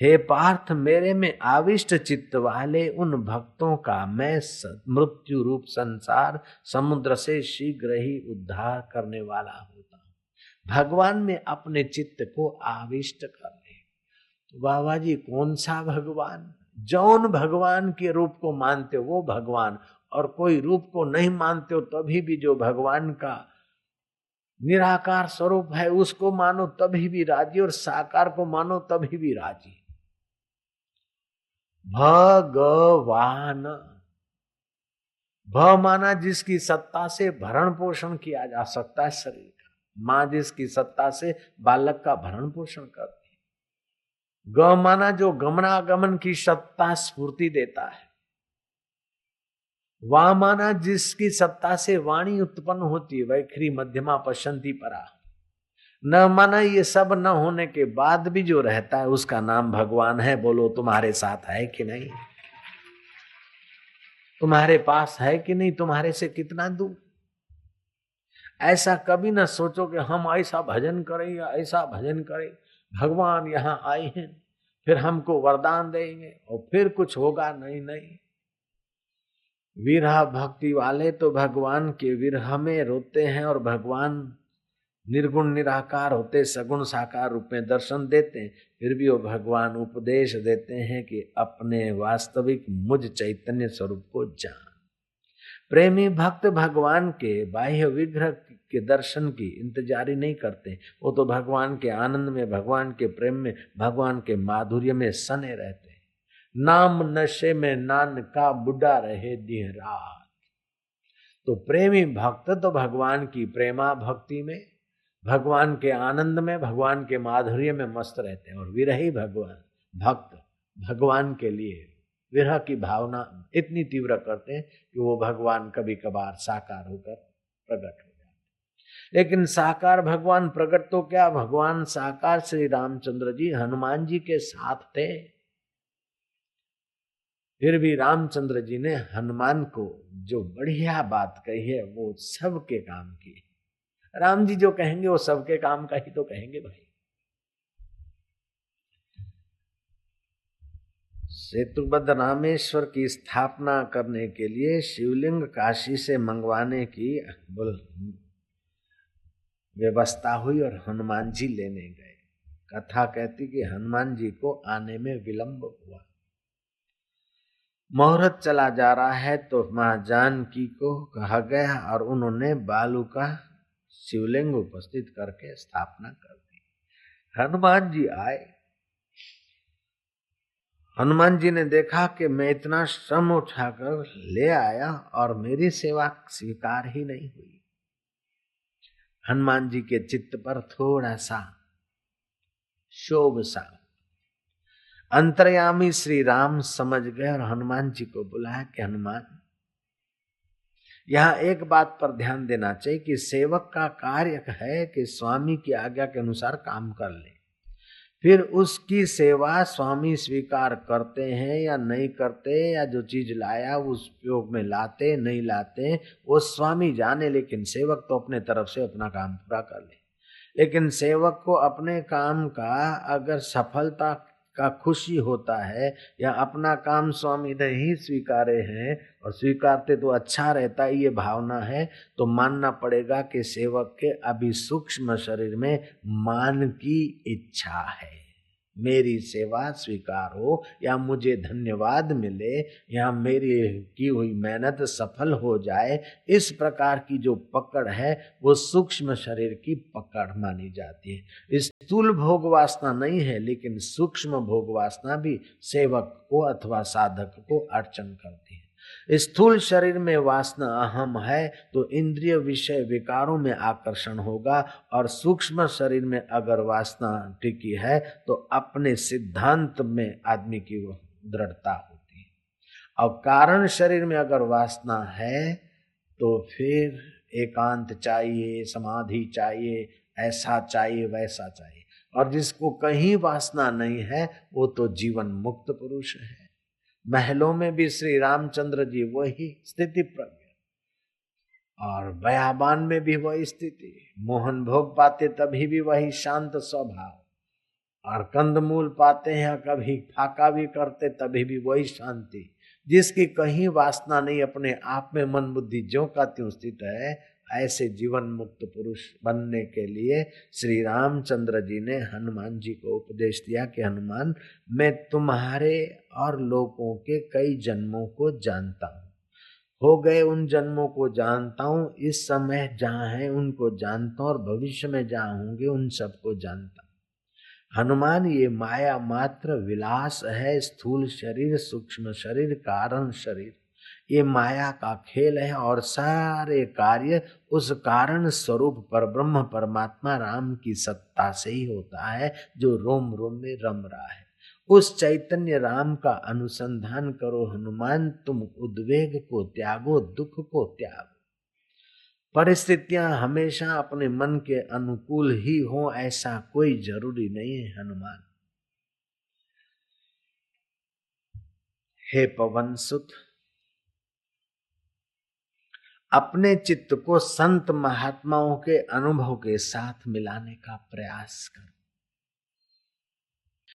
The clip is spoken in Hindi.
हे पार्थ, मेरे में आविष्ट चित्त वाले उन भक्तों का मैं मृत्यु रूप संसार समुद्र से शीघ्र ही उद्धार करने वाला होता हूं। भगवान में अपने चित्त को आविष्ट कर ले। तो बाबा जी कौन सा भगवान? जौन भगवान के रूप को मानते हो वो भगवान, और कोई रूप को नहीं मानते हो तभी भी जो भगवान का निराकार स्वरूप है उसको मानो तभी भी राजी, और साकार को मानो तभी भी राजी। भगवान, भ माना जिसकी सत्ता से भरण पोषण किया जा सकता है शरीर का, मां जिसकी सत्ता से बालक का भरण पोषण करती है। ग माना जो गमनागमन की सत्ता स्फूर्ति देता है। वा माना जिसकी सत्ता से वाणी उत्पन्न होती है, वैखरी मध्यमा पश्यंती परा। न माना ये सब न होने के बाद भी जो रहता है उसका नाम भगवान है। बोलो तुम्हारे साथ है कि नहीं? तुम्हारे पास है कि नहीं? तुम्हारे से कितना दूर? ऐसा कभी ना सोचो कि हम ऐसा भजन करें या ऐसा भजन करें, भगवान यहाँ आए हैं फिर हमको वरदान देंगे और फिर कुछ होगा। नहीं नहीं, विरह भक्ति वाले तो भगवान के विरह में रोते हैं, और भगवान निर्गुण निराकार होते सगुण साकार रूप में दर्शन देते हैं, फिर भी वो भगवान उपदेश देते हैं कि अपने वास्तविक मुझ चैतन्य स्वरूप को जान। प्रेमी भक्त भगवान के बाह्य विग्रह के दर्शन की इंतजारी नहीं करते, वो तो भगवान के आनंद में, भगवान के प्रेम में, भगवान के माधुर्य में सने रहते हैं। नाम नशे में नान का बुढ़ा रहे दिन रात। तो प्रेमी भक्त तो भगवान की प्रेमा भक्ति में, भगवान के आनंद में, भगवान के माधुर्य में मस्त रहते हैं। और विरही भगवान भक्त भगवान के लिए विरह की भावना इतनी तीव्र करते हैं कि वो भगवान कभी कभार साकार होकर प्रकट हो जाते। लेकिन साकार भगवान प्रकट तो क्या, भगवान साकार श्री रामचंद्र जी हनुमान जी के साथ थे। फिर भी रामचंद्र जी ने हनुमान को जो बढ़िया बात कही है वो सबके काम की। राम जी जो कहेंगे वो सबके काम का ही तो कहेंगे भाई। सेतुबद्ध रामेश्वर की स्थापना करने के लिए शिवलिंग काशी से मंगवाने की व्यवस्था हुई और हनुमान जी लेने गए। कथा कहती कि हनुमान जी को आने में विलंब हुआ। मुहूर्त चला जा रहा है तो मां जानकी को कहा गया और उन्होंने बालू का शिवलिंग उपस्थित करके स्थापना कर दी। हनुमान जी आए। हनुमान जी ने देखा कि मैं इतना श्रम उठाकर ले आया और मेरी सेवा स्वीकार ही नहीं हुई। हनुमान जी के चित्त पर थोड़ा सा शोभ सा। अंतर्यामी श्री राम समझ गए और हनुमान जी को बुलाया कि हनुमान, यहाँ एक बात पर ध्यान देना चाहिए कि सेवक का कार्य है कि स्वामी की आज्ञा के अनुसार काम कर ले, फिर उसकी सेवा स्वामी स्वीकार करते हैं या नहीं करते, या जो चीज लाया उस उपयोग में लाते नहीं लाते वो स्वामी जाने, लेकिन सेवक तो अपने तरफ से अपना काम पूरा कर ले। लेकिन सेवक को अपने काम का अगर सफलता का खुशी होता है या अपना काम स्वामी नहीं स्वीकारे हैं और स्वीकारते तो अच्छा रहता है, ये भावना है तो मानना पड़ेगा कि सेवक के अभी सूक्ष्म शरीर में मान की इच्छा है। मेरी सेवा स्वीकार हो या मुझे धन्यवाद मिले या मेरी की हुई मेहनत सफल हो जाए, इस प्रकार की जो पकड़ है वो सूक्ष्म शरीर की पकड़ मानी जाती है। स्थूल भोग वासना नहीं है, लेकिन सूक्ष्म भोग वासना भी सेवक को अथवा साधक को अड़चन करती है। स्थूल शरीर में वासना अहम है तो इंद्रिय विषय विकारों में आकर्षण होगा, और सूक्ष्म शरीर में अगर वासना टिकी है तो अपने सिद्धांत में आदमी की दृढ़ता होती है। और कारण शरीर में अगर वासना है तो फिर एकांत चाहिए, समाधि चाहिए, ऐसा चाहिए वैसा चाहिए। और जिसको कहीं वासना नहीं है वो तो जीवन मुक्त पुरुष है। महलों में भी श्री रामचंद्र जी वही स्थिति प्रज्ञ, और बयाबान में भी वही स्थिति। मोहन भोग पाते तभी भी वही शांत स्वभाव। और कंदमूल पाते हैं, कभी फाका भी करते तभी भी वही शांति। जिसकी कहीं वासना नहीं, अपने आप में मन बुद्धि ज्यों का त्यों स्थित है, ऐसे जीवन मुक्त पुरुष बनने के लिए श्री रामचंद्र जी ने हनुमान जी को उपदेश दिया कि हनुमान, मैं तुम्हारे और लोगों के कई जन्मों को जानता हूँ, हो गए उन जन्मों को जानता हूँ, इस समय जहाँ है उनको जानता हूँ, और भविष्य में जहाँ होंगे उन सबको जानता हूँ। हनुमान, ये माया मात्र विलास है, स्थूल शरीर, सूक्ष्म शरीर, कारण शरीर, ये माया का खेल है, और सारे कार्य उस कारण स्वरूप परब्रह्म परमात्मा राम की सत्ता से ही होता है, जो रोम रोम में रम रहा है। उस चैतन्य राम का अनुसंधान करो हनुमान, तुम उद्वेग को त्यागो, दुख को त्यागो। परिस्थितियां हमेशा अपने मन के अनुकूल ही हो ऐसा कोई जरूरी नहीं है हनुमान। हे पवन सुत, अपने चित्त को संत महात्माओं के अनुभव के साथ मिलाने का प्रयास करो।